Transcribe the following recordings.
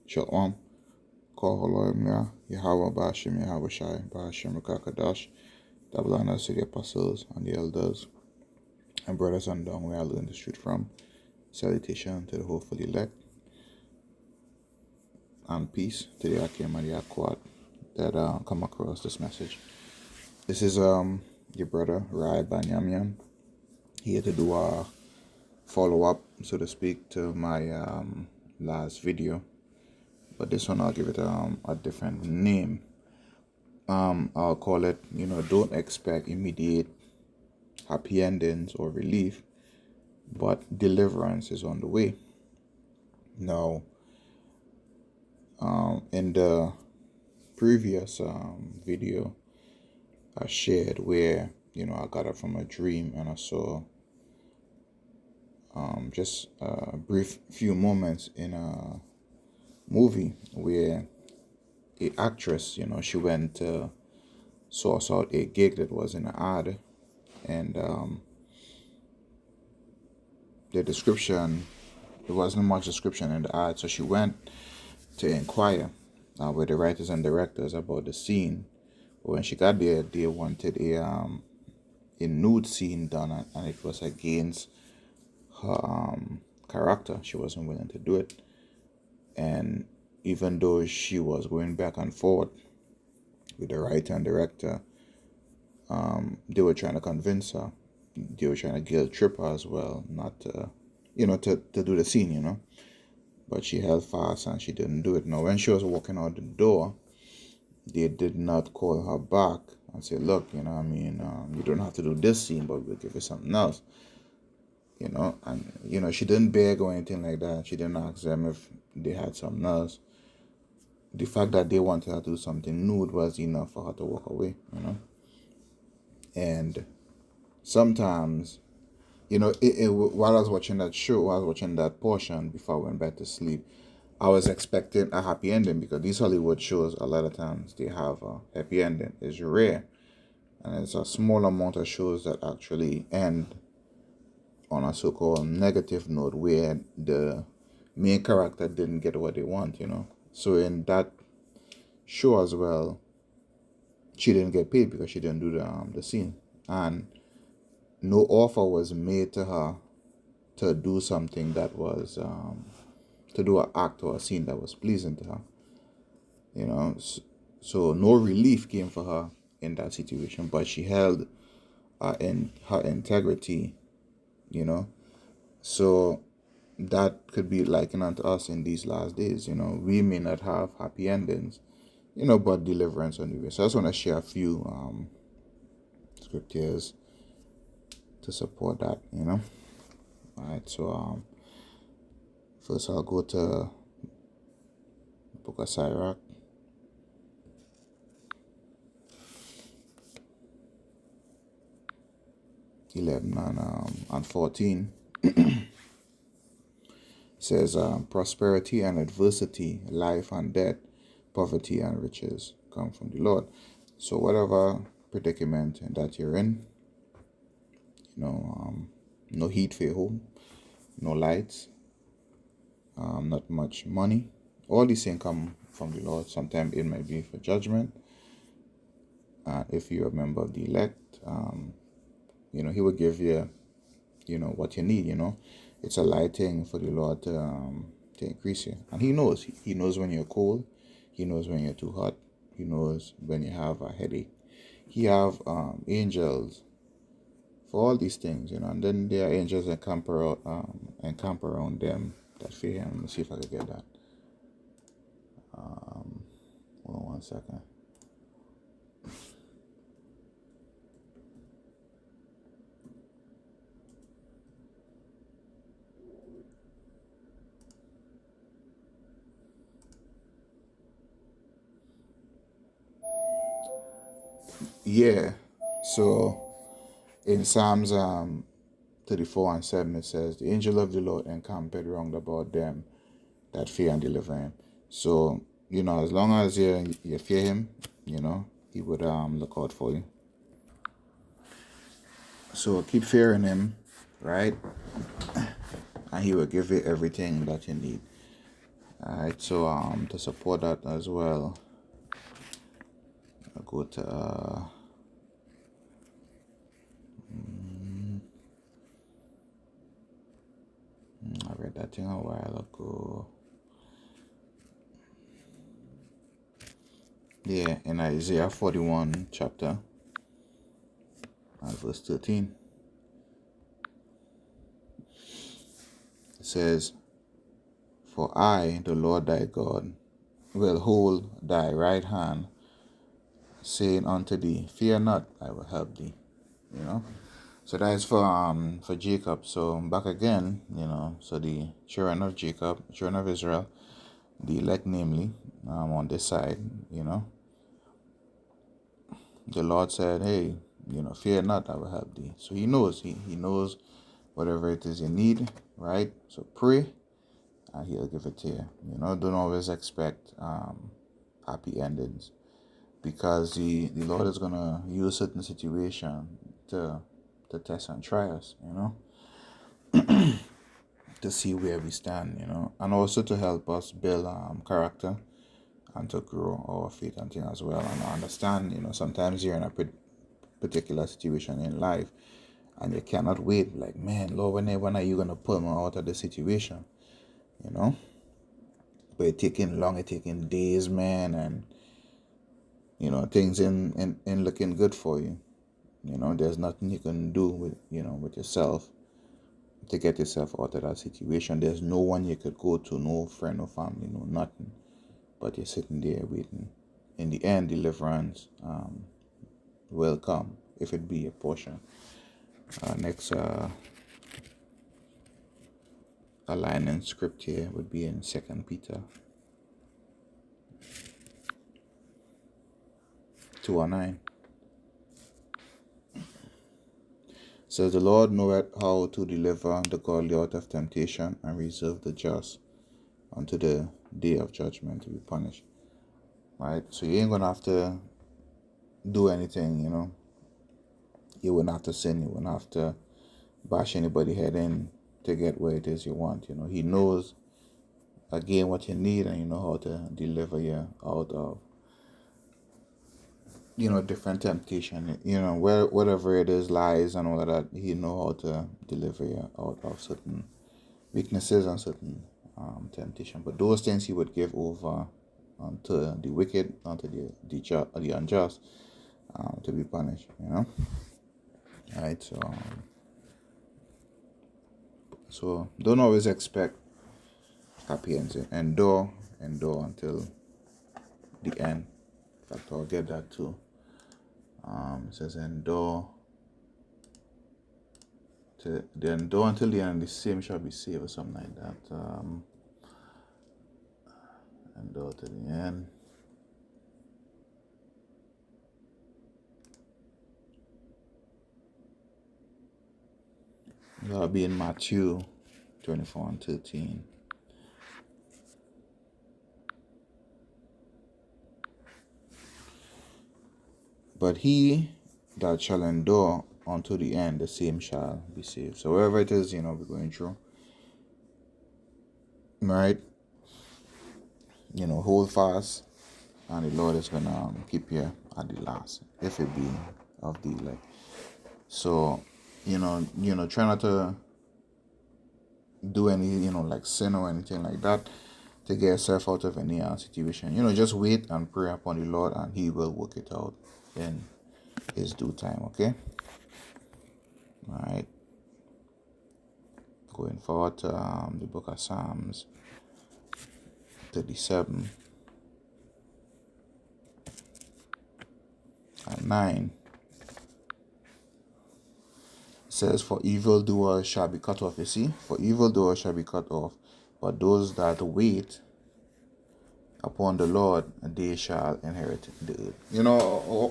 Shalom. Koholoimya, Yahweh Bashim, Yahweh Shai, Bashim Rakakadash, double honors to the apostles and the elders and brothers and down where I learned the street from. Salutation to the hopeful elect and peace to the Akim and the Akwad that come across this message. This is your brother Rai Banyamyan here to do a follow-up, so to speak, to my last video. But this one I'll give it a different name. I'll call it, don't expect immediate happy endings or relief, but deliverance is on the way. Now, in the previous video I shared where, I got up from a dream and I saw just a brief few moments in a movie where a actress, she went to source out a gig that was in an ad, and the description, there wasn't much description in the ad, so she went to inquire with the writers and directors about the scene. But when she got there, they wanted a nude scene done, and it was against her character. She wasn't willing to do it, and even though she was going back and forth with the writer and director, they were trying to convince her. They were trying to guilt trip her as well, not to, to do the scene, But she held fast and she didn't do it. Now, when she was walking out the door, they did not call her back and say, look, you don't have to do this scene, but we'll give you something else. And, she didn't beg or anything like that. She didn't ask them if they had something else. The fact that they wanted her to do something nude was enough for her to walk away, And sometimes, while I was watching that show, I was watching that portion before I went back to sleep, I was expecting a happy ending, because these Hollywood shows, a lot of times, they have a happy ending. It's rare. And it's a small amount of shows that actually end on a so-called negative note where the main character didn't get what they want, So in that show as well, she didn't get paid because she didn't do the scene. And no offer was made to her to do something that was, to do an act or a scene that was pleasing to her, So no relief came for her in that situation, but she held in her integrity, So that could be likened unto us in these last days, We may not have happy endings, but deliverance on the way. So I just want to share a few scriptures to support that, All right, so first I'll go to the book of Sirach. (11 and 14) says, prosperity and adversity, life and death, poverty and riches come from the Lord. So whatever predicament that you're in, no heat for your home, no lights, not much money, all these things come from the Lord. Sometimes it might be for judgment. If you're a member of the elect, He will give you, what you need, It's a lighting for the Lord to increase you. And He knows. He knows when you're cold. He knows when you're too hot. He knows when you have a headache. He have angels for all these things, and then there are angels that camp around them that fear Him. Let me see if I can get that. Hold on 1 second. Yeah. So in Psalms 34 and 7, it says, the angel of the Lord encampeth round about them that fear and deliver Him. So, as long as you fear Him, He would look out for you. So keep fearing Him, right? And He will give you everything that you need. Alright, so to support that as well, I'll go to I read that thing a while ago. Yeah, in Isaiah 41 chapter and verse 13. It says, "For I, the Lord thy God, will hold thy right hand, saying unto thee, Fear not, I will help thee." You know? So that is for Jacob. So back again, so the children of Jacob, children of Israel, the elect namely, on this side, the Lord said, "Hey, fear not, I will help thee." So he knows, he knows whatever it is you need, right? So pray and he'll give it to you. Don't always expect happy endings, because the Lord is gonna use certain situation to test and try us, to see where we stand, and also to help us build character and to grow our faith and things as well. And I understand, sometimes you're in a particular situation in life and you cannot wait, like, man, Lord, when are you gonna pull me out of the situation? But it's taking long, it's taking days, man, and things in looking good for you. There's nothing you can do with yourself to get yourself out of that situation. There's no one you could go to, no friend, no family, no nothing. But you're sitting there waiting. In the end, deliverance will come, if it be a portion. Next a line in script here would be in 2 Peter 2:9. Says, "The Lord knoweth how to deliver the godly out of temptation, and reserve the just unto the day of judgment to be punished." Right? So you ain't gonna have to do anything, You wouldn't have to sin, you wouldn't have to bash anybody head in to get where it is you want. He knows again what you need, and how to deliver you out of different temptation, whatever it is, lies and all of that. He know how to deliver you out of certain weaknesses and certain temptation. But those things he would give over unto the wicked, unto the unjust, to be punished. Right. So don't always expect happy ending. Endure until the end. In fact, I'll get that too. It says endure until the end, and the same shall be saved, or something like that. Endure to the end. That'll be in Matthew 24:13. "But he that shall endure unto the end, the same shall be saved." So wherever it is, we're going through, right? Hold fast, and the Lord is gonna keep you at the last, if it be of the elect. So, try not to do any, like sin or anything like that to get yourself out of any situation. Just wait and pray upon the Lord, and He will work it out in His due time. Okay. All right. Going forward to the book of Psalms 37 and 9. It says, "For evildoers shall be cut off." You see, for evildoers shall be cut off, but those that wait upon the Lord, they shall inherit the earth.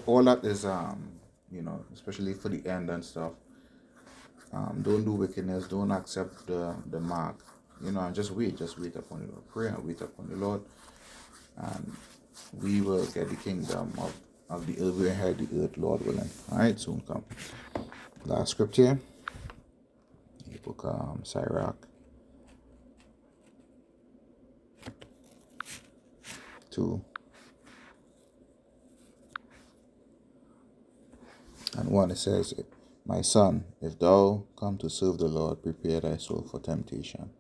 All that is especially for the end and stuff. Don't do wickedness, don't accept the mark, and just wait upon the Lord. Pray and wait upon the Lord, and we will get the kingdom of the earth. We inherit the earth, Lord willing. Alright, soon come. Last scripture, the book Sirach 2 and 1. It says, "My son, if thou come to serve the Lord, prepare thy soul for temptation.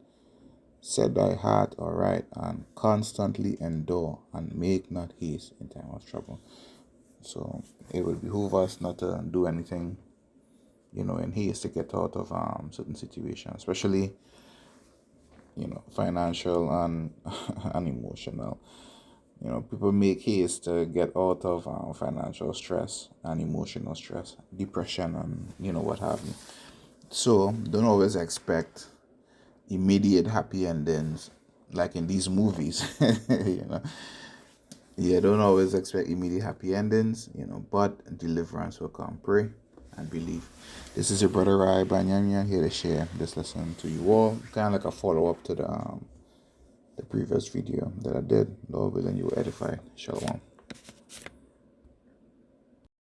Set thy heart aright and constantly endure, and make not haste in time of trouble." So it would behoove us not to do anything, in haste to get out of certain situations, especially, financial and and emotional. People make haste to get out of financial stress and emotional stress, depression, and what have you. So don't always expect immediate happy endings like in these movies. Yeah, don't always expect immediate happy endings, but deliverance will come. Pray and believe. This is your brother Rai Banyanya here to share this lesson to you all, kind of like a follow-up to the previous video that I did. Lord willing, you will edify. Shalom.